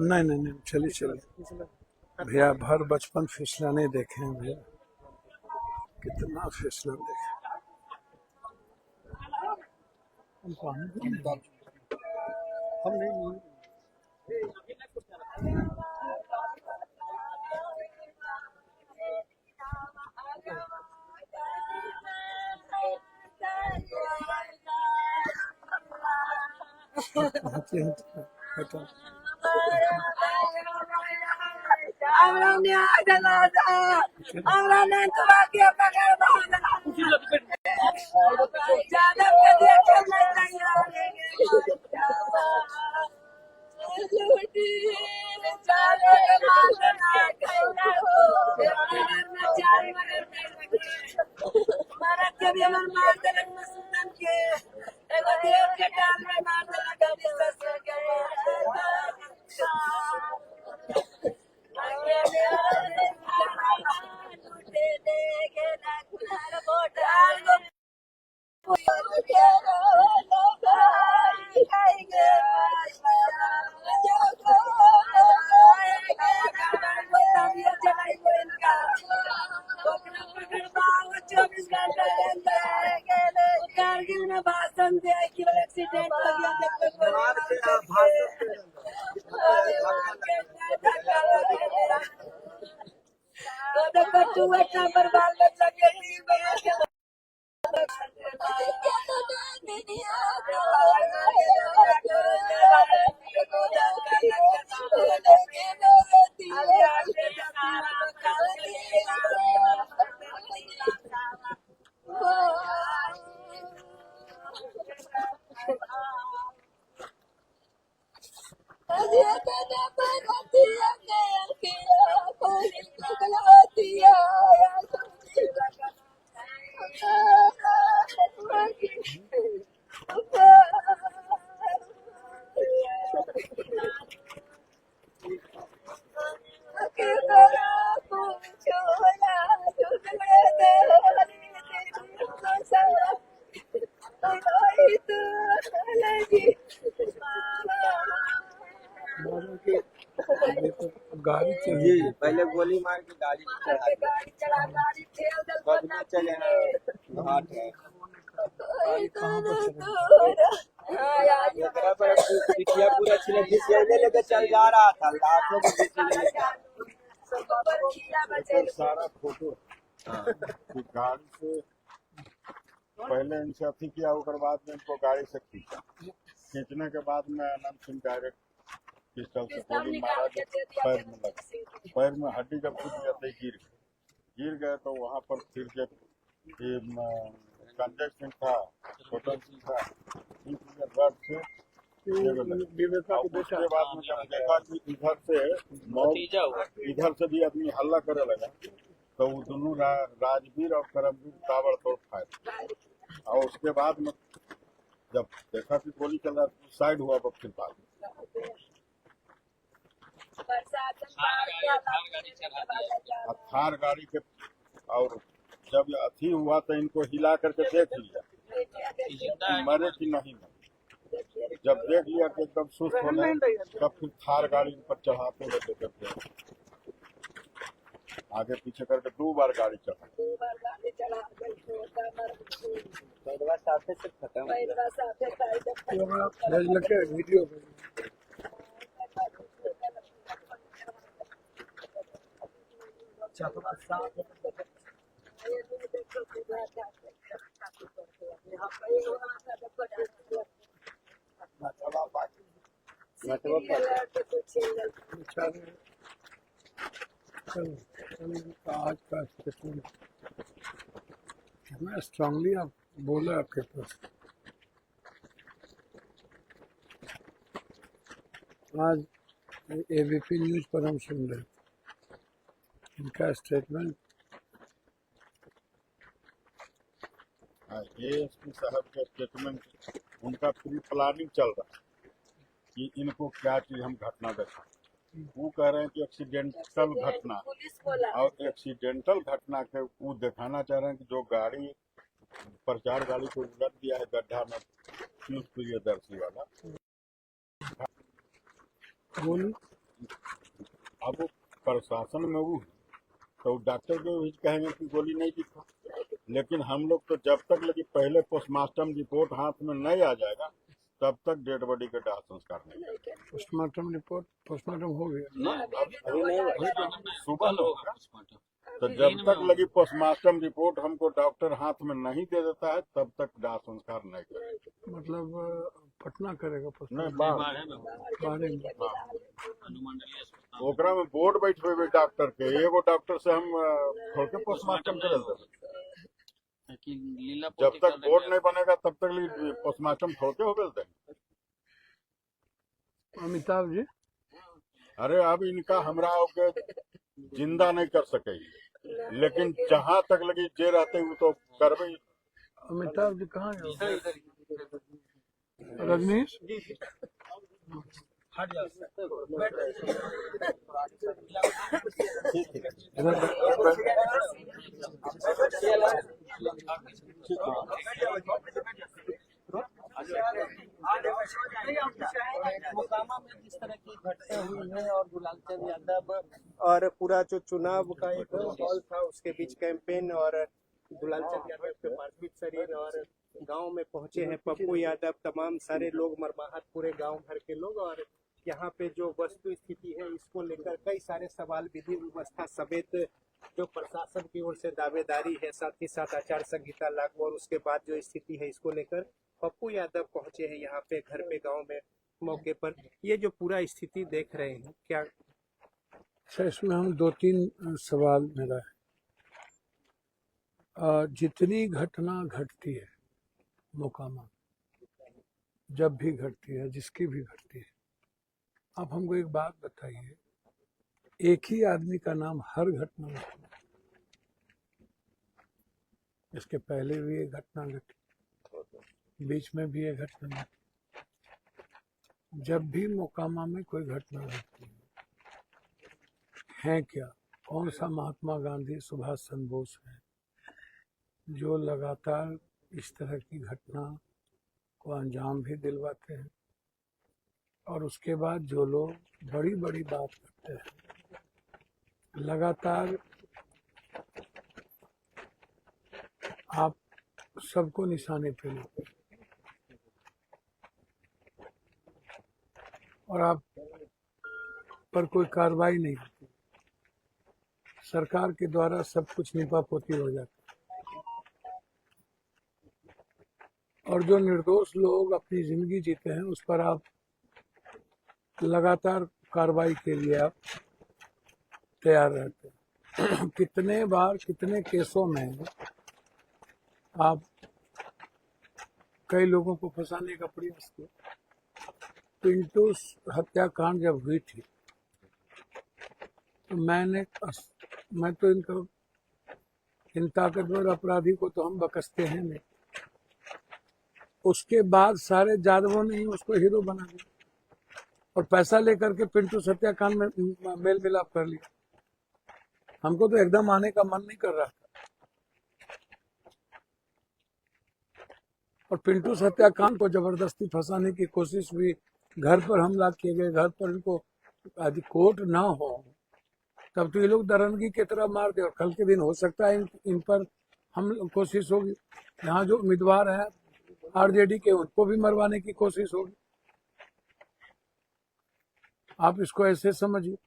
नहीं नहीं नहीं, चलिए चलिए भैया, भर बचपन फिसलाने देखे हैं भैया, कितना फिसलन देखे। हम नहीं कारगिल में भाषण दिया केवल एक्सीडेंट हो गया गाड़ी जी पहले गोली मार के गाड़ी चले घाट है पिटिया पूरा छिले लेके चल जा रहा था, लाखों में सारा फोटो गाड़ी से पहले इनसे अथी किया, उसके बाद में इनको गाड़ी से खींचा, खींचने के बाद में अनंत सिंह डायरेक्ट पिस्टल से गोली मारा, पैर में लगा, पैर में हड्डी जब टूट जाते गिर गए तो वहाँ पर फिर जब ये संजय सिंह था, छोटन सिंह था, रड से उसके बाद में जब देखा कि इधर से भी आदमी हल्ला करे लगा तो वो दोनों राजवीर और करमवीर ताबड़तोड़ फायर, और उसके बाद में जब देखा कि गोली चल रहा तो साइड हुआ तो फिर बाद थार गाड़ी के, और जब अथी हुआ तो इनको हिला करके देख लिया मरे कि नहीं मरे, जब देख लिया कि एकदम सुस्त होने तब फिर थार गाड़ी पर चढ़ाते हुए करते आगे पीछे करके 2 बार गाड़ी चढ़ा वीडियो आज का स्टेटमेंट कितना स्ट्रांगली आप बोला आपके पास। आज एबीपी न्यूज पर हम सुन रहे इनका स्टेटमेंट। एएसपी साहब का स्टेटमेंट, उनका प्री प्लानिंग चल रहा है कि इनको क्या चीज हम घटना देखा, वो कह रहे हैं कि एक्सीडेंटल घटना, पुलिस बोला और एक्सीडेंटल घटना के वो दिखाना चाह रहे हैं कि जो गाड़ी प्रचार गाड़ी को उलट दिया है गड्ढा में, पीयूष प्रियदर्शी वाला, बोली अब वो प्रशासन में वो तो डॉक्टर को भी कहेंगे कि गोली नहीं दिखा, लेकिन हम लोग तो जब तक लगी पहले पोस्टमार्टम रिपोर्ट हाथ में नहीं आ जाएगा तब तक डेड बॉडी का दाह संस्कार नहीं। पोस्टमार्टम रिपोर्ट पोस्टमार्टम हो गया। अभी नहीं, अभी तो सुबह में होगा। तो जब तक लगी पोस्टमार्टम रिपोर्ट हमको डॉक्टर हाथ में नहीं दे देता है तब तक दाह संस्कार नहीं करेगा। मतलब पटना करेगा नहीं, बाहर में। ओकरा में बोर्ड बैठे हुए डॉक्टर के, एगो डॉक्टर से हम थोड़ के पोस्टमार्टम कर देते। जब तक बोर्ड नहीं बनेगा तब तक पोस्टमार्टम थोड़ के हो गए। अमिताभ जी, अरे अब इनका हमरा होके जिंदा नहीं कर सके, लेकिन जहाँ तक लगी जे रहते वो तो करबे। अमिताभ जी कहाँ गए? रजनीश मोकामा में जिस तरह की घटना हुई है और दुलालचंद यादव और पूरा जो चुनाव का एक माहौल था उसके बीच कैंपेन और दुलालचंद यादव के पार्थिव शरीर और गांव में पहुंचे हैं पप्पू यादव, तमाम सारे लोग मरमाहत, पूरे गांव भर के लोग। और यहाँ पे जो वस्तु स्थिति है इसको लेकर कई सारे सवाल विधि व्यवस्था समेत जो प्रशासन की ओर से दावेदारी है, साथ ही साथ आचार संहिता लागू और उसके बाद जो स्थिति है इसको लेकर पप्पू यादव पहुंचे हैं यहाँ पे घर पे गांव में मौके पर। ये जो पूरा स्थिति देख रहे हैं क्या? सर, इसमें हम 2-3 सवाल मेरा है। जितनी घटना घटती है मोकामा, जब भी घटती है, जिसकी भी घटती है, आप हमको एक बात बताइए, एक ही आदमी का नाम हर घटना में, इसके पहले भी एक घटना घटी, बीच में भी एक घटना घटी, जब भी मोकामा में कोई घटना घटती है क्या? कौन सा महात्मा गांधी, सुभाष चंद्र बोस है जो लगातार इस तरह की घटना को अंजाम भी दिलवाते हैं, और उसके बाद जो लोग बड़ी बड़ी बात करते हैं, लगातार आप सबको निशाने पे लेते हैं और आप पर कोई कार्रवाई नहीं होती, सरकार के द्वारा सब कुछ नीपापोती हो जाता है, और जो निर्दोष लोग अपनी जिंदगी जीते हैं उस पर आप लगातार कार्रवाई के लिए आप तैयार रहते हैं। कितने बार, कितने केसों में आप कई लोगों को फंसाने का प्रयास किया। पिंटू हत्याकांड जब हुई थी तो मैं तो इन ताकतवर अपराधी को तो हम बकसते हैं नहीं। उसके बाद सारे यादवों ने ही उसको हीरो बना दिया और पैसा लेकर के पिंटू हत्याकांड में मेल मिलाप कर लिया। हमको तो एकदम आने का मन नहीं कर रहा था, और पिंटू हत्याकांड को जबरदस्ती फंसाने की कोशिश हुई, घर पर हमला किए गए, घर पर इनको यदि कोर्ट ना हो तब तो ये लोग दरंगी की तरह मार दे, और कल के दिन हो सकता है इन पर हम कोशिश होगी, यहाँ जो उम्मीदवार हैं आरजेडी के उनको भी मरवाने की कोशिश होगी। आप इसको ऐसे समझिए,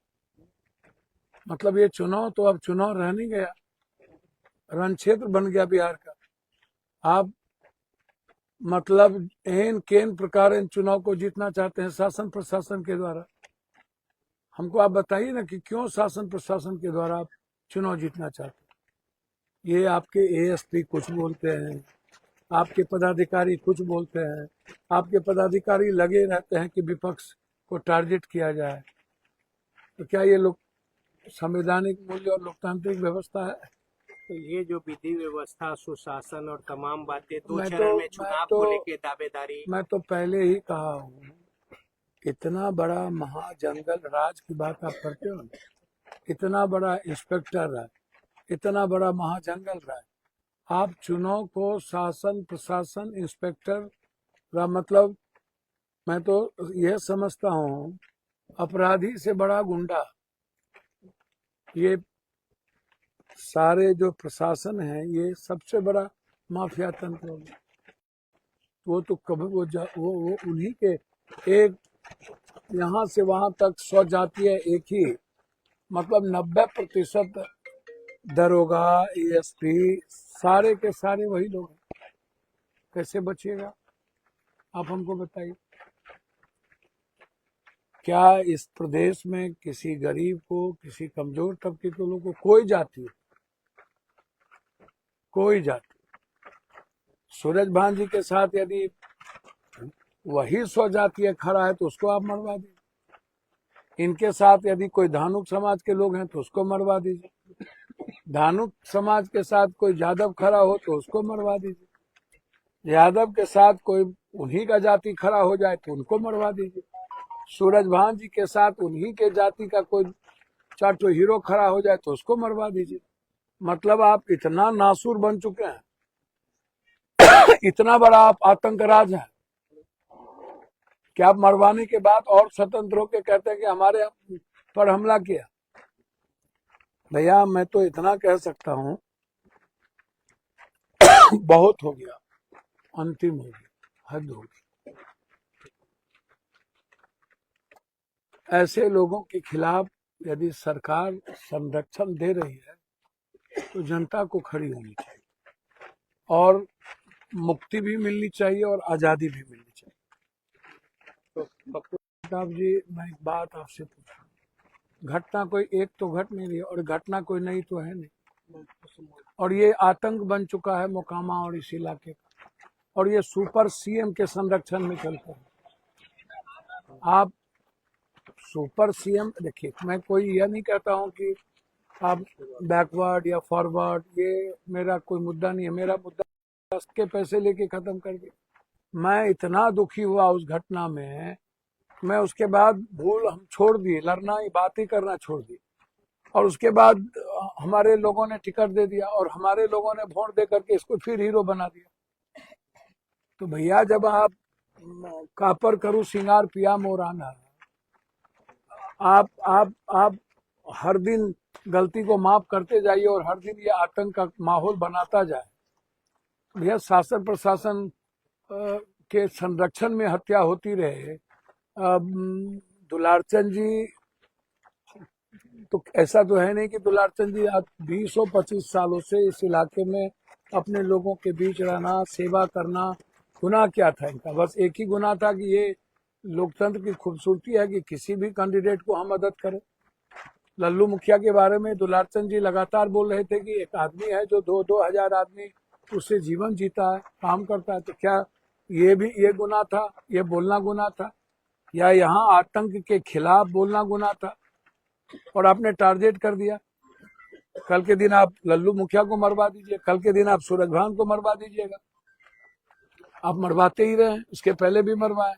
मतलब ये चुनाव तो अब चुनाव रह नहीं गया, रण क्षेत्र बन गया बिहार का। आप मतलब एन केन प्रकार इन चुनाव को जीतना चाहते हैं शासन प्रशासन के द्वारा। हमको आप बताइए ना कि क्यों शासन प्रशासन के द्वारा आप चुनाव जीतना चाहते हैं। ये आपके एएसपी कुछ बोलते हैं, आपके पदाधिकारी कुछ बोलते हैं, आपके पदाधिकारी लगे रहते हैं कि विपक्ष को टारगेट किया जाए। तो क्या ये लोग संवैधानिक मूल्य और लोकतांत्रिक व्यवस्था है? तो ये जो विधि व्यवस्था, सुशासन और तमाम बातें, दो मैं चरण तो- में चुनाव मैं तो- को लेके दावेदारी। मैं तो पहले ही कहा हूँ इतना बड़ा महाजंगल राज की बात आप करते हो ना, इतना बड़ा इंस्पेक्टर राज, इतना बड़ा महाजंगल राज, आप चुनाव को शासन प्रशासन इंस्पेक्टर का मतलब, मैं तो यह समझता हूँ अपराधी से बड़ा गुंडा ये सारे जो प्रशासन है, ये सबसे बड़ा माफिया तंत्र हो गया। वो तो कभी वो उन्हीं के एक यहाँ से वहां तक 100 जाती है एक ही, मतलब 90% दरोगा एएसपी सारे के सारे वही लोग हैं। कैसे बचिएगा आप हमको बताइए। क्या इस प्रदेश में किसी गरीब को, किसी कमजोर तबके के लोगों को कोई जाति सूरज भान जी के साथ यदि वही 100 जातीय खड़ा है तो उसको आप मरवा दीजिए। इनके साथ यदि कोई धानुक समाज के लोग हैं तो उसको मरवा दीजिए। धानुक समाज के साथ कोई यादव खड़ा हो तो उसको मरवा दीजिए। यादव के साथ कोई उन्हीं का जाति खड़ा हो जाए तो उनको मरवा दीजिए। सूरज भान जी के साथ उन्हीं के जाति का कोई चाटो हीरो खड़ा हो जाए तो उसको मरवा दीजिए। मतलब आप इतना नासूर बन चुके हैं, इतना बड़ा आप आतंकराज है कि आप मरवाने के बाद और स्वतंत्र होकर कहते हैं कि हमारे पर हमला किया। भैया मैं तो इतना कह सकता हूं बहुत हो गया, अंतिम हो गया, हद हो गई। ऐसे लोगों के खिलाफ यदि सरकार संरक्षण दे रही है तो जनता को खड़ी होनी चाहिए और मुक्ति भी मिलनी चाहिए और आजादी भी मिलनी चाहिए। तो प्रताप जी, मैं एक बात आपसे पूछूं, घटना कोई एक तो घट नहीं रही और घटना कोई नई तो है नहीं, और ये आतंक बन चुका है मोकामा और इस इलाके का, और ये सुपर सीएम के संरक्षण में चलता है। आप सुपर सीएम देखिए, मैं कोई यह नहीं कहता हूं कि आप बैकवर्ड या फॉरवर्ड, ये मेरा कोई मुद्दा नहीं है। मेरा मुद्दा के पैसे लेके खत्म कर दिया। मैं इतना दुखी हुआ उस घटना में, मैं उसके बाद हम छोड़ दिए, लड़ना ही बात ही करना छोड़ दिए, और उसके बाद हमारे लोगों ने टिकट दे दिया और हमारे लोगों ने वोट दे करके इसको फिर हीरो बना दिया। तो भैया जब आप कापर करूं सिंगार पिया मोराना, आप हर दिन गलती को माफ करते जाइए और हर दिन ये आतंक का माहौल बनाता जाए। भैया शासन प्रशासन के संरक्षण में हत्या होती रहे। दुलारचंद जी तो ऐसा तो है नहीं कि दुलारचंद जी आज 20-25 सालों से इस इलाके में अपने लोगों के बीच रहना, सेवा करना, गुनाह क्या था इनका? बस एक ही गुनाह था कि ये लोकतंत्र की खूबसूरती है कि किसी भी कैंडिडेट को हम मदद करें। लल्लू मुखिया के बारे में दुलारचंद जी लगातार बोल रहे थे कि एक आदमी है जो 2-2 हजार आदमी उससे जीवन जीता है, काम करता है। तो क्या ये भी ये गुनाह था, ये बोलना गुनाह था, या यहाँ आतंक के खिलाफ बोलना गुनाह था? और आपने टारगेट कर दिया। कल के दिन आप लल्लू मुखिया को मरवा दीजिए, कल के दिन आप सूरज भान को मरवा दीजिएगा। आप मरवाते ही रहे, इसके पहले भी मरवाए।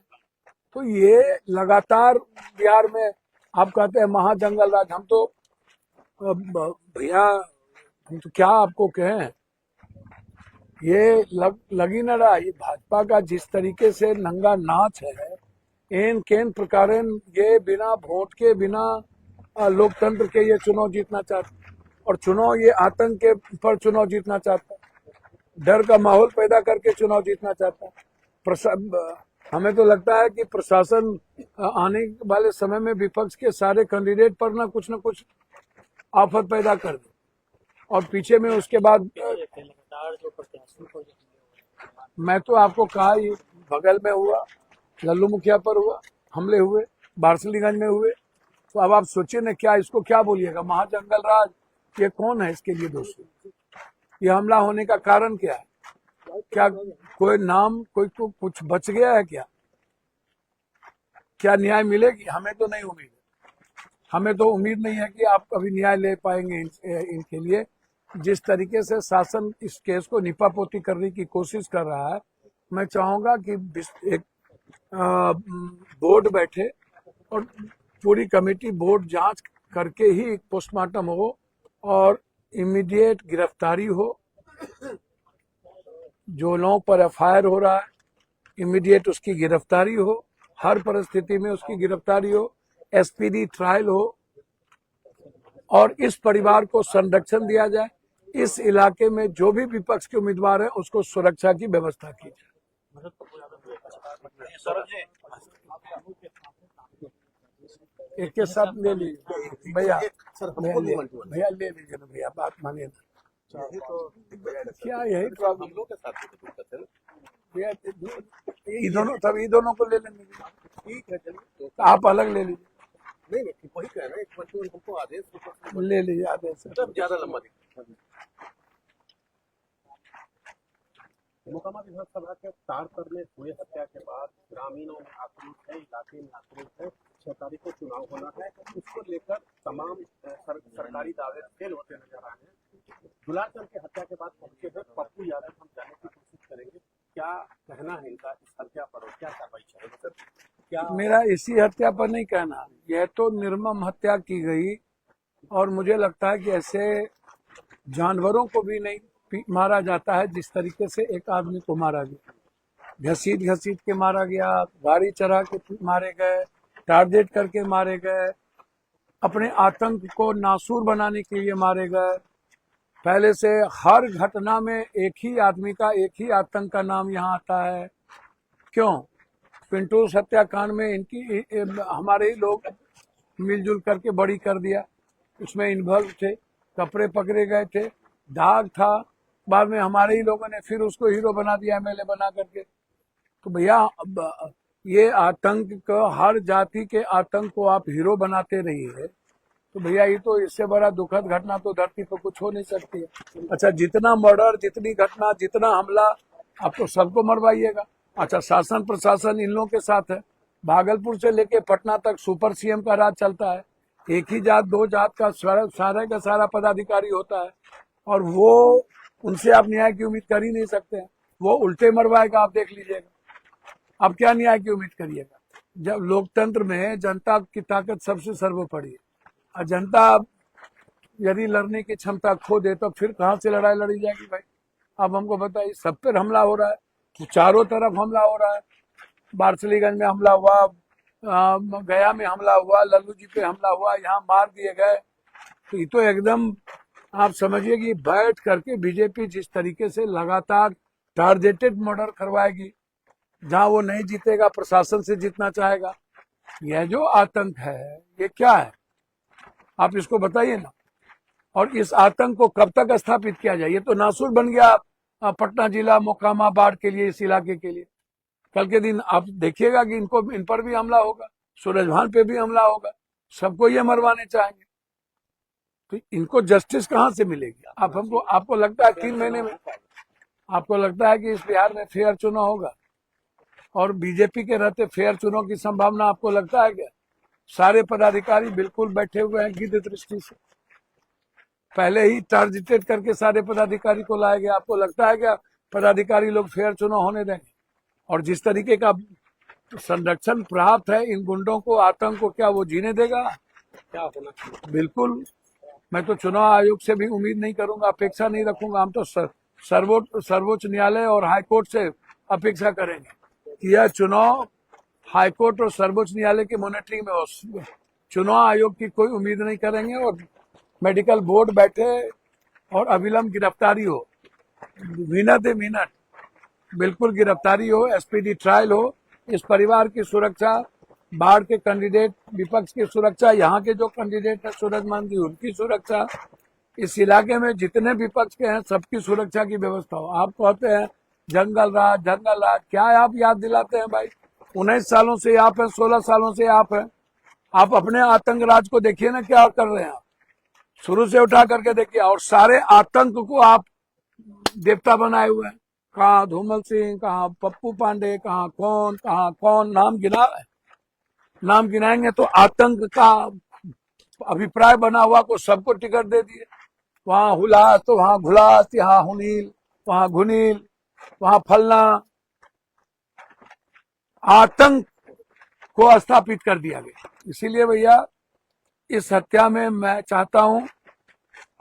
तो ये लगातार बिहार में आप कहते हैं महाजंगल राज। हम तो भैया हम तो क्या आपको कहें, ये लग ही न रहा। ये भाजपा का जिस तरीके से नंगा नाच है, इन केन प्रकार ये बिना वोट के, बिना लोकतंत्र के ये चुनाव जीतना चाहता, और चुनाव ये आतंक के पर चुनाव जीतना चाहता, डर का माहौल पैदा करके चुनाव जीतना चाहता। हमें तो लगता है कि प्रशासन आने वाले समय में विपक्ष के सारे कैंडिडेट पर ना कुछ आफत पैदा कर दे, और पीछे में उसके बाद मैं तो आपको कहा ही, बगल में हुआ, लल्लू मुखिया पर हुआ, हमले हुए, बारसलीगंज में हुए। तो अब आप सोचिए ना, क्या इसको क्या बोलिएगा, महाजंगल राज? ये कौन है इसके लिए दोषी? ये हमला होने का कारण क्या है? क्या कोई नाम, कोई को कुछ बच गया है क्या? क्या न्याय मिलेगी? हमें तो नहीं उम्मीद है। हमें तो उम्मीद नहीं है कि आप कभी न्याय ले पाएंगे इनके लिए। जिस तरीके से शासन इस केस को निपापोती करने की कोशिश कर रहा है, मैं चाहूंगा कि एक बोर्ड बैठे और पूरी कमेटी बोर्ड जांच करके ही पोस्टमार्टम हो और इमीडिएट गिरफ्तारी हो। जो लोगों पर एफआईआर हो रहा है इमीडिएट उसकी गिरफ्तारी हो, हर परिस्थिति में उसकी गिरफ्तारी हो, एसपीडी ट्रायल हो और इस परिवार को संरक्षण दिया जाए। इस इलाके में जो भी विपक्ष के उम्मीदवार है उसको सुरक्षा की व्यवस्था की जाए। एक के साथ ले लीजिए भैया, भैया ले लीजिए ना भैया, बात मानिए ना। क्या यही प्रॉब्लम लोग के साथ भैया, ये दोनों तब ये दोनों को ले लेंगे। ठीक है चलिए, आप अलग ले लीजिए। नहीं वही कह रहे हैं, हमको आदेश ले लीजिए, आदेश ज्यादा लंबा मोकामा विधानसभा के तारतर में हुए हत्या के बाद ग्रामीणों में आक्रोश है, इलाके में आक्रोश है। 6 तारीख को चुनाव होना है, उसको लेकर तमाम सरकारी दावे फेल होते नजर आए हैं। दुलालचंद की हत्या के बाद पहुंचे हैं पप्पू यादव, हम जानने की कोशिश करेंगे क्या कहना है इनका इस हत्या पर और क्या कार्रवाई चलेगी सर? क्या मेरा इसी हत्या पर नहीं कहना, यह तो निर्मम हत्या की गई और मुझे लगता है कि ऐसे जानवरों को भी नहीं मारा जाता है जिस तरीके से एक आदमी को मारा गया। घसीट घसीट के मारा गया, गाड़ी चढ़ा के मारे गए, टारगेट करके मारे गए, अपने आतंक को नासूर बनाने के लिए मारे गए। पहले से हर घटना में एक ही आदमी का, एक ही आतंक का नाम यहाँ आता है। क्यों? पिंटू हत्याकांड में इनकी हमारे ही लोग मिलजुल करके बड़ी कर दिया, उसमें इन्वॉल्व थे, कपड़े पकड़े गए थे, दाग था, बाद में हमारे ही लोगों ने फिर उसको हीरो बना दिया, एमएलए बना करके। तो भैया ये आतंक को, हर जाति के आतंक को आप हीरो बनाते रहिए तो भैया ये तो इससे बड़ा दुखद घटना तो धरती पर कुछ हो नहीं सकती है। अच्छा, जितना मर्डर, जितनी घटना, जितना हमला, आप तो सबको मरवाइएगा। अच्छा, शासन प्रशासन इन लोगों के साथ है। भागलपुर से लेके पटना तक सुपर सीएम का राज चलता है, एक ही जात दो जात का सारे का सारा पदाधिकारी होता है और वो उनसे आप न्याय की उम्मीद कर ही नहीं सकते हैं। वो उल्टे मरवाएगा, आप देख लीजिएगा। आप क्या न्याय की उम्मीद करिएगा? जब लोकतंत्र में जनता की ताकत सबसे सर्वोपरि है और जनता यदि लड़ने की क्षमता खो दे तो फिर कहां से लड़ाई लड़ी जाएगी भाई? अब हमको बताइए, सब पर हमला हो रहा है, तो चारों तरफ हमला हो रहा है। बारसलीगंज में हमला हुआ, गया में हमला हुआ, लल्लू जी पे हमला हुआ, यहाँ मार दिए गए। तो ये तो एकदम आप समझिए कि बैठ करके बीजेपी जिस तरीके से लगातार टारगेटेड मर्डर करवाएगी, जहां वो नहीं जीतेगा प्रशासन से जीतना चाहेगा। यह जो आतंक है ये क्या है, आप इसको बताइए ना। और इस आतंक को कब तक स्थापित किया जाए? ये तो नासूर बन गया पटना जिला, मोकामा, बाढ़ के लिए, इस इलाके के लिए। कल के दिन आप देखिएगा कि इन पर भी हमला होगा, सूरजभान पे भी हमला होगा, सबको ये मरवाने चाहेंगे। तो इनको जस्टिस कहां से मिलेगी? आपको लगता है 3 महीने में, आपको लगता है कि इस बिहार में फेयर चुनाव होगा? और बीजेपी के रहते फेयर चुनाव की संभावना आपको लगता है क्या? सारे पदाधिकारी बिल्कुल बैठे हुए हैं गिद्ध दृष्टि से, पहले ही टारगेटेड करके सारे पदाधिकारी को लाया गया। आपको लगता है क्या पदाधिकारी लोग फेयर चुनाव होने देंगे? और जिस तरीके का संरक्षण प्राप्त है इन गुंडों को, आतंक को, क्या वो जीने देगा? क्या होना चाहिए? बिल्कुल। मैं तो चुनाव आयोग से भी उम्मीद नहीं करूंगा, अपेक्षा नहीं रखूंगा। हम तो सर्वोच्च न्यायालय और हाईकोर्ट से अपेक्षा करेंगे कि यह चुनाव हाईकोर्ट और सर्वोच्च न्यायालय के मॉनिटरिंग में हो। चुनाव आयोग की कोई उम्मीद नहीं करेंगे और मेडिकल बोर्ड बैठे और अविलंब गिरफ्तारी हो, मिनट मिनट बिल्कुल गिरफ्तारी हो, एसपीडी ट्रायल हो। इस परिवार की सुरक्षा, बाढ़ के कैंडिडेट, विपक्ष की सुरक्षा, यहाँ के जो कैंडिडेट है सूरजमान जी, उनकी सुरक्षा, इस इलाके में जितने विपक्ष के हैं सबकी सुरक्षा की व्यवस्था हो। आप कहते हैं जंगल राज, जंगल राज, क्या आप याद दिलाते हैं भाई? 19 सालों से आप है, 16 सालों से आप है। आप अपने आतंक राज को देखिए ना, क्या कर रहे हैं आप, शुरू से उठा करके देखिए। और सारे आतंक को आप देवता बनाए हुए हैं। कहाँ धूमल सिंह, कहाँ पप्पू पांडे, कहाँ कौन नाम गिना है? नाम गिनाएंगे तो आतंक का अभिप्राय बना हुआ को सबको टिकट दे दिए। वहां हुलास तो वहां घुलास, यहाँ हुनील, वहां घुनील, वहां फलना। आतंक को स्थापित कर दिया गया। इसीलिए भैया इस हत्या में मैं चाहता हूं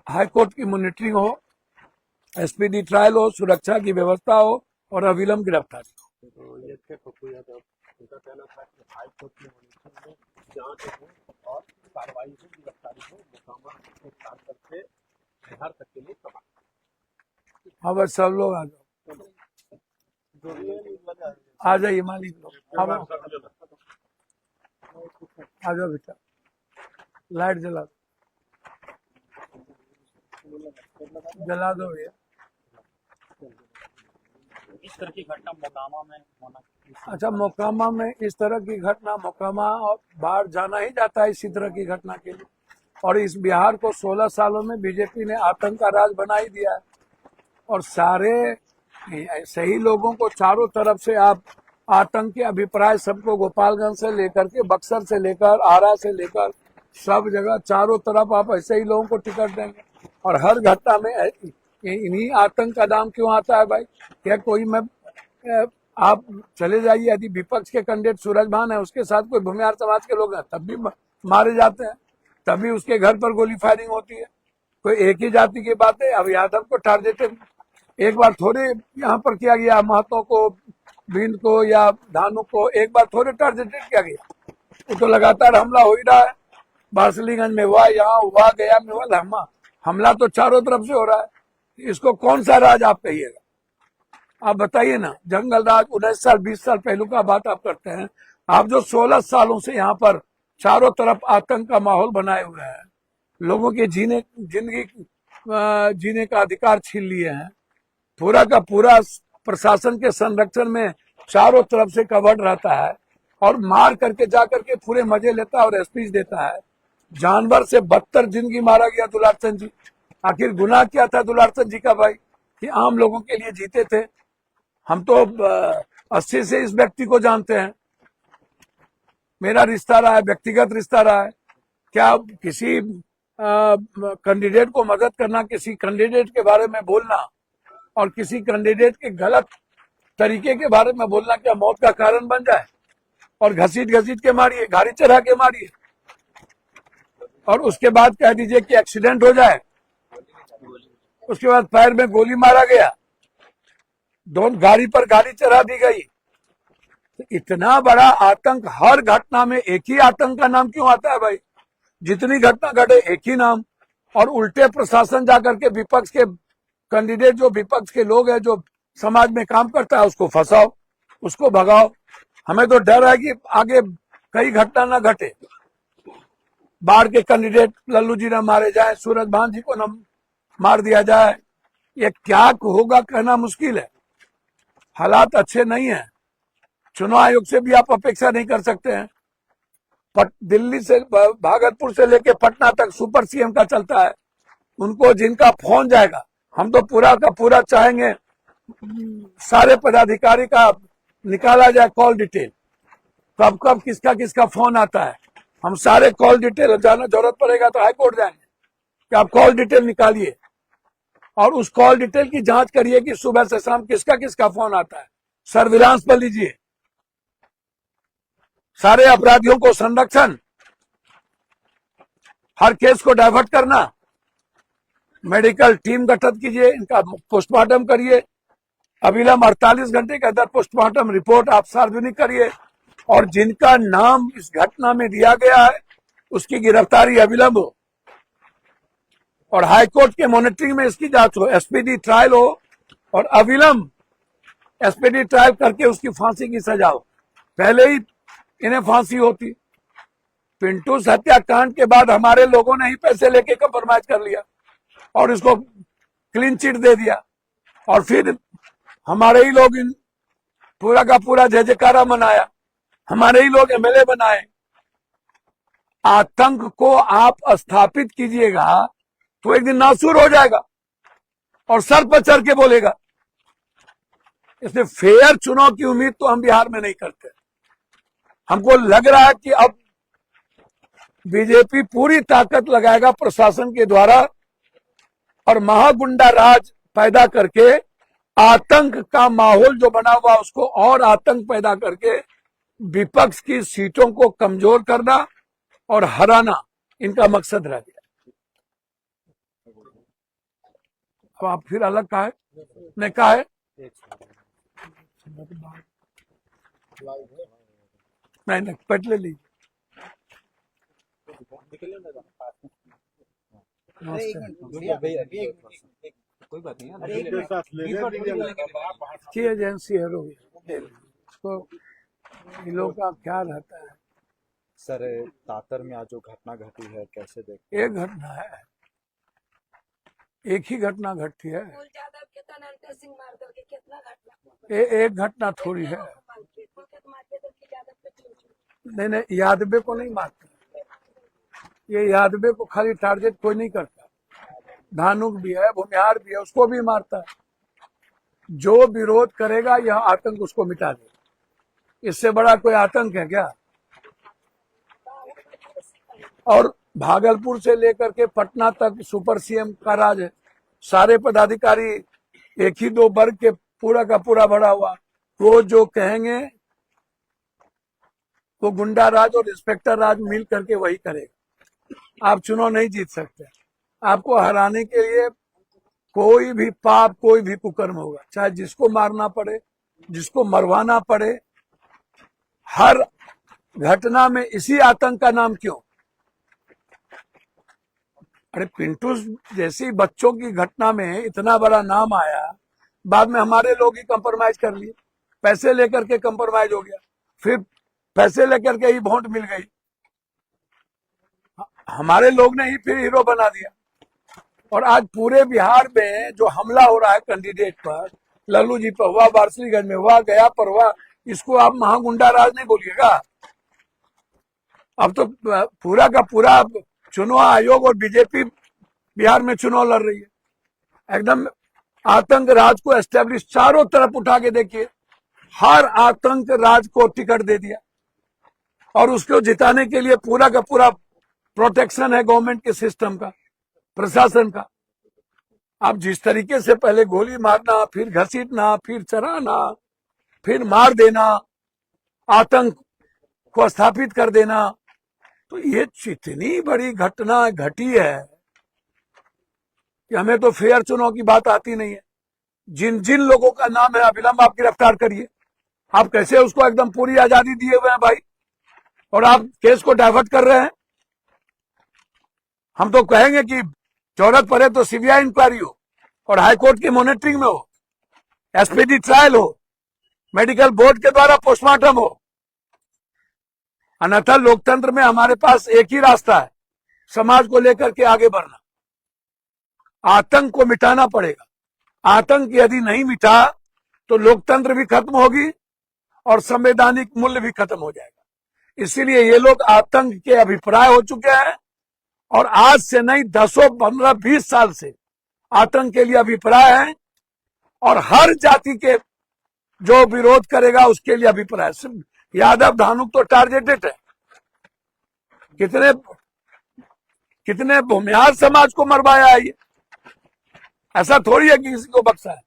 हाईकोर्ट की मॉनिटरिंग हो, एसपीडी ट्रायल हो, सुरक्षा की व्यवस्था हो और अविलंब गिरफ्तारी हो। तो ये थे पप्पू यादव, उनका कहना था कि हाईकोर्ट की मॉनिटरिंग में जांच हो और कार्रवाई हो, गिरफ्तारी हो, मोकामा से खास करके बिहार तक के लिए कमा। हाँ बस सब लोग आ जाओ, जो भी वजह है, आ जाइए मालिक लोग, आ जाओ बेटा, लाइट जला दो, जला दो भैया। इस तरह की घटना मोकामा में होना, अच्छा, मोकामा में इस तरह की घटना, मोकामा और बाहर जाना ही जाता है इसी तरह की घटना के लिए। और इस बिहार को 16 सालों में बीजेपी ने आतंक का राज बना ही दिया है। और सारे सही लोगों को चारों तरफ से आप आतंक के अभिप्राय सबको गोपालगंज से लेकर के बक्सर से लेकर आरा से लेकर सब जगह चारों तरफ आप ऐसे ही लोगों को टिकट देंगे। और हर घटना में इन्हीं आतंक का नाम क्यों आता है भाई? क्या कोई मैं आप चले जाइए, यदि विपक्ष के कैंडिडेट सूरज भान है, उसके साथ कोई भूमिहार समाज के लोग हैं, तब भी मारे जाते हैं, तभी उसके घर पर गोली फायरिंग होती है। कोई एक ही जाति की बात है। अब यादव को टारगेटेड एक बार थोड़े यहाँ पर किया गया, महतो को, बिंद को या धानु को एक बार थोड़े टारगेटेड किया गया। वो तो लगातार हमला हो ही रहा है। बार्सलीगंज में हुआ, यहाँ हुआ, गया में हुआ, हमला तो चारों तरफ से हो रहा है। इसको कौन सा राज आप कहिएगा? आप बताइए ना। जंगल राज 19 साल 20 साल पहलू का बात आप करते हैं। आप जो 16 सालों से यहाँ पर चारों तरफ आतंक का माहौल बनाए हुए हैं, लोगों के जिंदगी जीने का अधिकार छीन लिए हैं, पूरा का पूरा प्रशासन के संरक्षण में चारों तरफ से कवर्ड रहता है और मार करके जा करके पूरे मजे लेता है और स्पीच देता है। जानवर से बदतर जिंदगी मारा गया दुलारचंद जी। आखिर गुनाह क्या था दुलारचंद जी का भाई कि आम लोगों के लिए जीते थे? हम तो 80 से इस व्यक्ति को जानते हैं, मेरा रिश्ता रहा है, व्यक्तिगत रिश्ता रहा है। क्या किसी कैंडिडेट को मदद करना, किसी कैंडिडेट के बारे में बोलना और किसी कैंडिडेट के गलत तरीके के बारे में बोलना क्या मौत का कारण बन जाए? और घसीट घसीट के मारिए, गाड़ी चढ़ा के मारिए और उसके बाद कह दीजिए कि एक्सीडेंट हो जाए, उसके बाद पैर में गोली मारा गया, दोनों गाड़ी पर गाड़ी चढ़ा दी गई। तो इतना बड़ा आतंक, हर घटना में एक ही आतंक का नाम क्यों आता है भाई? जितनी घटना घटे एक ही नाम। और उल्टे प्रशासन जाकर के विपक्ष के कैंडिडेट, जो विपक्ष के लोग हैं, जो समाज में काम करता है, उसको फंसाओ, उसको भगाओ। हमें तो डर है कि आगे कई घटना न घटे, बाढ़ के कैंडिडेट लल्लू जी न मारे जाए, सूरज भान जी को न मार दिया जाए। ये क्या होगा कहना मुश्किल है। हालात अच्छे नहीं है। चुनाव आयोग से भी आप अपेक्षा नहीं कर सकते हैं। दिल्ली से, भागलपुर से लेके पटना तक सुपर सीएम का चलता है। उनको जिनका फोन जाएगा, हम तो पूरा का पूरा चाहेंगे सारे पदाधिकारी का निकाला जाए कॉल डिटेल, कब कब किसका किसका फोन आता है। हम सारे कॉल डिटेल, जाना जरूरत पड़ेगा तो हाईकोर्ट जाएंगे कि आप कॉल डिटेल निकालिए और उस कॉल डिटेल की जांच करिए कि सुबह से शाम किसका किसका फोन आता है। सर्विलांस पर लीजिए, सारे अपराधियों को संरक्षण, हर केस को डाइवर्ट करना, मेडिकल टीम गठित कीजिए, इनका पोस्टमार्टम करिए, अविलंब 48 घंटे के अंदर पोस्टमार्टम रिपोर्ट आप सार्वजनिक करिए और जिनका नाम इस घटना में दिया गया है उसकी गिरफ्तारी अविलंब हो और हाईकोर्ट के मॉनिटरिंग में इसकी जांच हो, एसपीडी ट्रायल हो और अविलंब एसपीडी ट्रायल करके उसकी फांसी की सजा हो। पहले ही इन्हें फांसी होती। पिंटू हत्याकांड के बाद हमारे लोगों ने ही पैसे लेके कंप्रोमाइज कर लिया और इसको क्लीन चिट दे दिया और फिर हमारे ही लोग इन पूरा का पूरा जय जयकारा मनाया, हमारे ही लोग एमएलए बनाए। आतंक को आप स्थापित कीजिएगा तो एक दिन नासूर हो जाएगा और सर पर चढ़ के बोलेगा। इसलिए फेयर चुनाव की उम्मीद तो हम बिहार में नहीं करते। हमको लग रहा है कि अब बीजेपी पूरी ताकत लगाएगा प्रशासन के द्वारा और महागुंडा राज पैदा करके आतंक का माहौल जो बना हुआ उसको और आतंक पैदा करके विपक्ष की सीटों को कमजोर करना और हराना इनका मकसद रह गया। अब आप फिर अलग कहा है, ने कहा है नहीं पट ले लीजिए। कोई बात नहीं के साथ ले लीजिए। की एजेंसी है रोगी तो इन लोगों का क्या रहता है। सर तातर में आज जो घटना घटी है कैसे देख एक घटना है, एक ही घटना घटती है, कुल यादव के अनंत सिंह मार दल के कितना घटना एक घटना थोड़ी है। मार के दल के यादव पे चोट। नहीं यादवे को नहीं मारता, ये यादवे को खाली टारगेट कोई नहीं करता, धानुक भी है, भूमिहार भी है, उसको भी मारता है। जो विरोध करेगा यह आतंक उसको मिटा देगा, इससे बड़ा कोई आतंक है क्या। और भागलपुर से लेकर के पटना तक सुपर सीएम का राज है, सारे पदाधिकारी एक ही दो वर्ग के पूरा का पूरा भरा हुआ, वो जो कहेंगे वो गुंडा राज और इंस्पेक्टर राज मिल करके वही करेगा। आप चुनाव नहीं जीत सकते, आपको हराने के लिए कोई भी पाप कोई भी कुकर्म होगा, चाहे जिसको मारना पड़े जिसको मरवाना पड़े। हर घटना में इसी आतंक का नाम क्यों। अरे पिंटू जैसी बच्चों की घटना में इतना बड़ा नाम आया, बाद में हमारे लोग ही कंप्रोमाइज कर लिए, पैसे लेकर के कंप्रोमाइज हो गया, फिर पैसे लेकर के ही वोट मिल गई, हमारे लोग ने ही फिर हीरो बना दिया। और आज पूरे बिहार में जो हमला हो रहा है कैंडिडेट पर, लल्लू जी पर हुआ, वारसिलीगंज में हुआ, गया पर हुआ, इसको आप महागुंडा राज नहीं बोलिएगा। अब तो पूरा का पूरा चुनाव आयोग और बीजेपी बिहार में चुनाव लड़ रही है, एकदम आतंक राज को एस्टेब्लिश चारों तरफ उठा के देखिए, हर आतंक राज को टिकट दे दिया और उसको जिताने के लिए पूरा का पूरा प्रोटेक्शन है गवर्नमेंट के सिस्टम का, प्रशासन का। आप जिस तरीके से पहले गोली मारना, फिर घसीटना, फिर चराना, फिर मार देना, आतंक को स्थापित कर देना, तो ये इतनी बड़ी घटना घटी है कि हमें तो फेयर चुनाव की बात आती नहीं है। जिन जिन लोगों का नाम है अविलंब आप गिरफ्तार करिए। आप कैसे उसको एकदम पूरी आजादी दिए हुए हैं भाई, और आप केस को डाइवर्ट कर रहे हैं। हम तो कहेंगे कि जरूरत पड़े तो सीबीआई इंक्वायरी हो और हाईकोर्ट की मॉनिटरिंग में हो, एसपीडी ट्रायल हो, मेडिकल बोर्ड के द्वारा पोस्टमार्टम हो। अन्यथा लोकतंत्र में हमारे पास एक ही रास्ता है, समाज को लेकर के आगे बढ़ना। आतंक को मिटाना पड़ेगा, आतंक यदि नहीं मिटा तो लोकतंत्र भी खत्म होगी और संवैधानिक मूल्य भी खत्म हो जाएगा। इसीलिए ये लोग आतंक के अभिप्राय हो चुके हैं और आज से नहीं 10, 15, 20 साल से आतंक के लिए अभिप्राय है, और हर जाति के जो विरोध करेगा उसके लिए अभिप्राय। यादव धानुक तो टारगेटेड है, कितने भूमिहार समाज को मरवाया है ये, ऐसा थोड़ी है कि किसी को बख्शा है।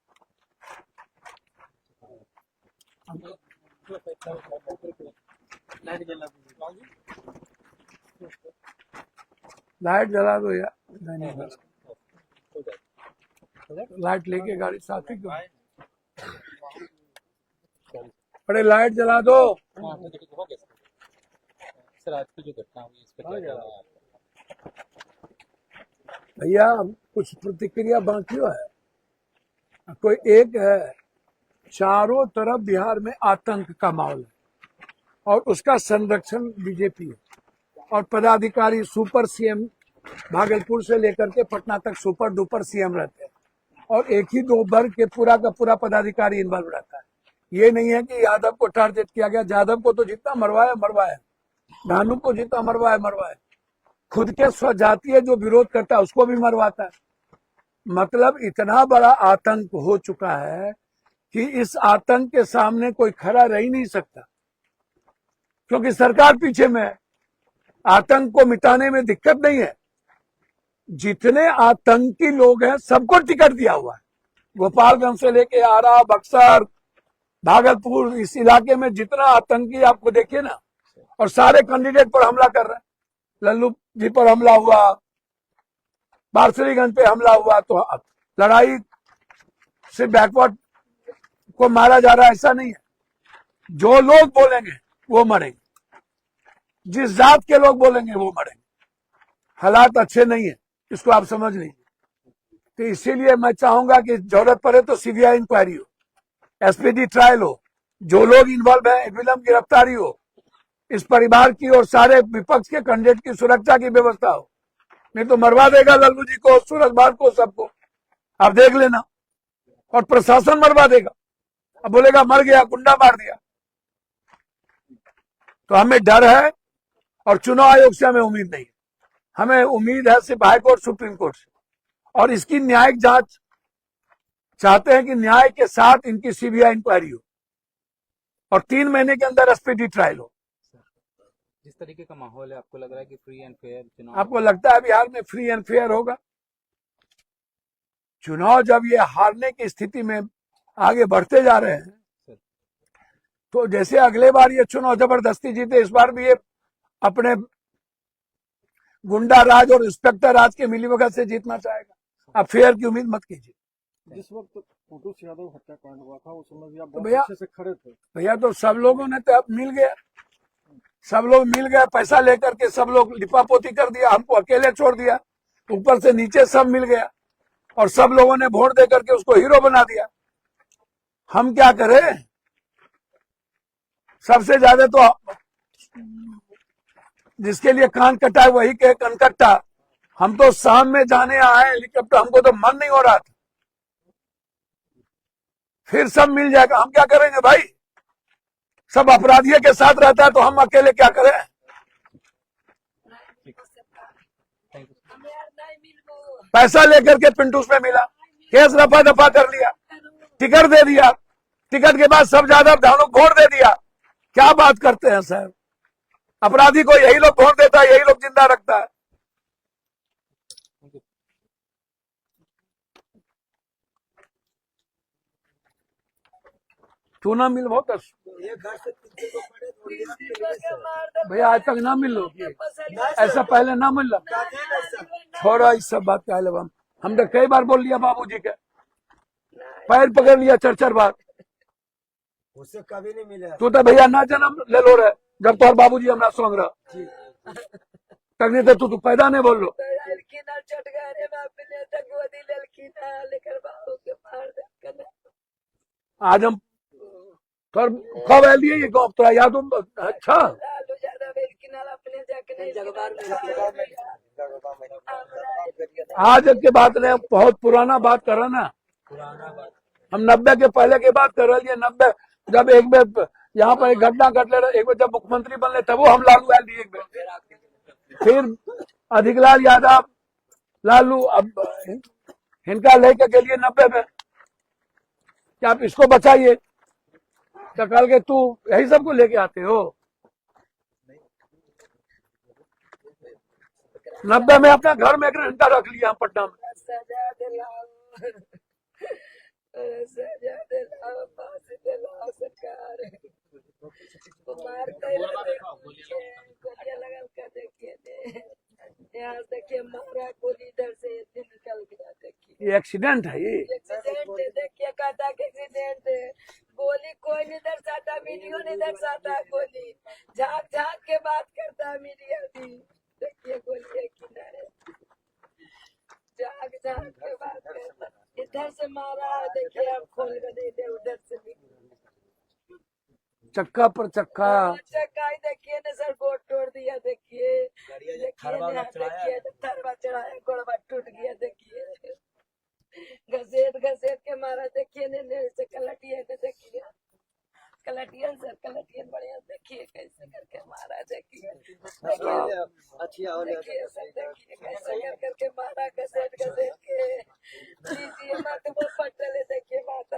लाइट जला दो यार, नहीं लाइट लेके गाड़ी साथ ही क्यों, अरे लाइट जला दो। सर आज की जो घटना हुई इस पर क्या भैया कुछ प्रतिक्रिया बाकी है, कोई एक है, चारों तरफ बिहार में आतंक का माहौल है और उसका संरक्षण बीजेपी है, और पदाधिकारी सुपर सीएम भागलपुर से लेकर के पटना तक सुपर डुपर सीएम रहते हैं, और एक ही दो वर्ग के पूरा का पूरा पदाधिकारी इन्वॉल्व रहता है। ये नहीं है कि यादव को टारगेट किया गया, यादव को तो जितना मरवाया, धानु को जितना मरवाया, खुद के स्वजातीय जो विरोध करता है उसको भी मरवाता है। मतलब इतना बड़ा आतंक हो चुका है कि इस आतंक के सामने कोई खड़ा रह ही नहीं सकता, क्योंकि सरकार पीछे में है। आतंक को मिटाने में दिक्कत नहीं है, जितने आतंकी लोग हैं सबको टिकट दिया हुआ है, गोपालगंज से लेके आरा, बक्सर, भागलपुर इस इलाके में जितना आतंकी आपको देखिए ना, और सारे कैंडिडेट पर हमला कर रहे हैं। लल्लू जी पर हमला हुआ, बारसलीगंज पे हमला हुआ, तो लड़ाई से बैकवर्ड को मारा जा रहा है ऐसा नहीं है। जो लोग बोलेंगे वो मरेंगे, जिस जात के लोग बोलेंगे वो मरेंगे। हालात अच्छे नहीं है, इसको आप समझ लीजिए। तो इसीलिए मैं चाहूंगा कि जरूरत पड़े तो सीबीआई इंक्वायरी हो, एसपीडी ट्रायल हो, जो लोग इन्वॉल्व है विलंब गिरफ्तारी हो, इस परिवार की और सारे विपक्ष के कैंडिडेट की सुरक्षा की व्यवस्था हो। नहीं तो मरवा देगा लल्लू जी को, सूरज भान को, सबको, आप देख लेना। और प्रशासन मरवा देगा, अब बोलेगा मर गया, गुंडा मार दिया। तो हमें डर है और चुनाव आयोग से हमें उम्मीद नहीं है। हमें उम्मीद है सिर्फ हाईकोर्ट, सुप्रीम कोर्ट से, और इसकी न्यायिक जांच चाहते हैं कि न्याय के साथ इनकी सीबीआई इंक्वायरी हो और 3 महीने के अंदर एसपीडी ट्रायल हो। जिस तरीके का माहौल है, आपको लग रहा है कि फ्री एंड फेयर चुनाव? आपको लगता है बिहार में फ्री एंड फेयर होगा? चुनाव जब ये हारने की स्थिति में आगे बढ़ते जा रहे हैं, तो जैसे अगले बार ये चुनाव जबरदस्ती जीते, इस बार भी ये अपने गुंडा राज और इंस्पेक्टर राज के मिलीभगत से जीतना चाहेगा। आप फेयर की उम्मीद मत कीजिए। जिस वक्त फोटो यादव हत्याकांड हुआ था उस समय भी आप तो बहुत भैया- अच्छे से खड़े थे। भैया तो सब लोगों ने तो अब मिल गया, सब लोग मिल गए, पैसा लेकर के सब लोग लिपापोती कर दिया, हमको अकेले छोड़ दिया, ऊपर से नीचे सब मिल गया, और सब लोगों ने वोट दे करके उसको हीरो बना दिया। हम क्या करें? सबसे ज्यादा तो जिसके लिए कान कटा है वही के कनकट्टा। हम तो शाम में जाने आए हेलीकॉप्टर, हमको तो मन नहीं हो रहा था। फिर सब मिल जाएगा, हम क्या करेंगे भाई? सब अपराधियों के साथ रहता है तो हम अकेले क्या करें? Thank you. हमें यार नहीं मिलबो। पैसा लेकर के पिंटूस में मिला, केस रफा दफा कर लिया, टिकट दे दिया, टिकट के बाद सब ज्यादा धानों वोट दे दिया। क्या बात करते हैं सर? अपराधी को यही लोग वोट देता है, यही लोग जिंदा रखता है। क्यों ना मिल बहुत भैया, आज तक ना मिल लो, ऐसा पहले ना मिल रहा। छोड़ो इस सब बात का, हम तो कई बार बोल लिया बाबूजी के, पैर पकड़ लिया 4-4 बार। उससे कभी नहीं मिला। तू तो भैया ना जन्म ले लो रे, जब तोहर बाबूजी हमरा संग रह तक, नहीं तो तू पैदा नहीं बोल लो। आज हम तोहर कब आलिए ये गाँव, तोरा याद हो? अच्छा, आज के बात नहीं, बहुत पुराना बात कर रहा ना। हम 90 के पहले की बात कर रहे हैं। 90 जब एक बार यहाँ पर एक घटना घट ले, एक बार जब मुख्यमंत्री बनले तब वो हम लालू आयल एक बार, फिर अधिकलाल यादव लालू, अब इनका लेके के लिए 90 में कि आप इसको बचाइए, तो कल के तू यही सबको लेके आते हो। 90 में अपना घर में 1 घंटा रख लिया पटना में। यहाँ देखिए मारा गोली इधर से निकल गया। देखिए ये एक्सीडेंट है, ये एक्सीडेंट है। देखिए कहता कि एक्सीडेंट है, गोली कोई नहीं दर्शाता, वीडियो नहीं दर्शाता, गोली झाँक झाँक के बात करता है मीडिया भी। देखिए गोली है किनारे, झाँक झाँक के बात करता। इधर से मारा है, देखिए आप खोल कर दे दे, उधर से भी चक्का पर चक्का। चक्का देखिए ना सर, बोर्ड तोड़ दिया। देखिए देखिए थरवा चढ़ाया, गोड़वा टूट गया। देखिए घसेट घसेट के मारा। देखिए ने से कलटिया ने, देखिए कलटियन सर, कलटियन बढ़िया। देखिए कैसे करके मारा। देखिए देखिए सर, देखिए कैसे कर करके मारा, घसेट घसेट के। लीजिए मत वो पटले, देखिए माता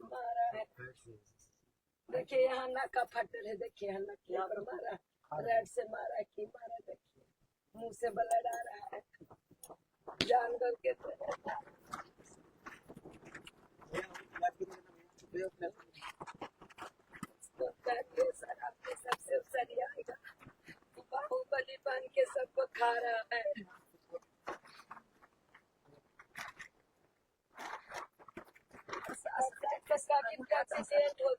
मारा है। देखिए यहाँ नाका फटल है। देखिए यहाँ पर मारा, रेड से मारा की मारा। देखिए मुंह से ब्लड आ रहा है जानवर के तरह। तो काटिए सर, आपके सबसे सही आएगा। बाहुबली बन के सबको खा रहा है।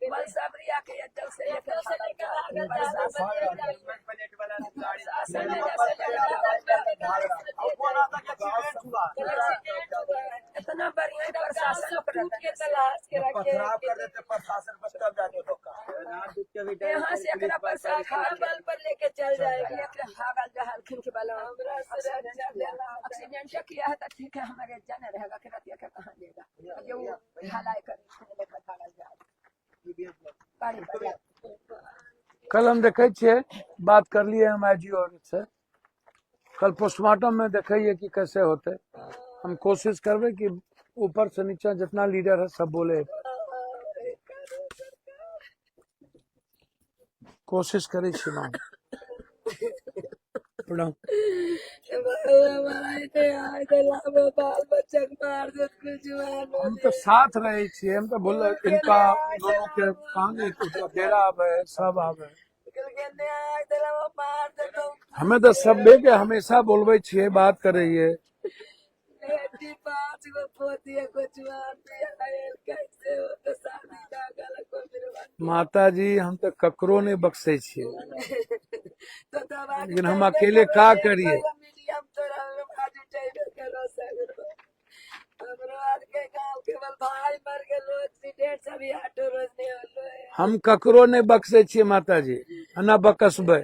बलसाबरिया के अड्डा से लेकर इतना बढ़िया प्रशासन के तलाश के पथराव कर रखे देते प्रशासन को तब जाके रोका। यहाँ से एकरा प्रशासन बल पर लेके चल जाएगी। हागल जहाल खिंच वाला हमरा से एक्सीडेंट किया है तो ठीक है, हमारे जाने रहेगा कि रतिया के कहाँ लेगा जो ढलाई करे लेकर भागल जाए गाड़ी पर। कल हम देखे छे, बात कर लिए हम आईजी और से, कल पोस्टमार्टम में देखिए कि कैसे होते। हम कोशिश करबे कि ऊपर से नीचे जितना लीडर है सब बोले, कोशिश करे छी ना। प्रणाम। बाल बच्चा मार दे हम तो साथ रहे छे, हम तो बोल इनका दोनों के कहानी डेरा आवे सब आवे। मार दे तो हमें तो सब के हमेशा बोलबे छिए, बात करिए। बेटी 5 गो पोती है, कुछ मार दिया कैसे हो तो शादी का गलत को मेरे बात माता जी हम तो ककरो नहीं बख्शे छिए, तो दवा लेकिन हम अकेले का करिए। मीडियम तोरा भाजी चाहिए करो सगरो हमरो आज के गांव के बल भाई मर के लोग एक्सीडेंट सभी ऑटो रोज नहीं होलो है। हम ककरो नहीं बख्शे छिए माता जी, ना बकसबे।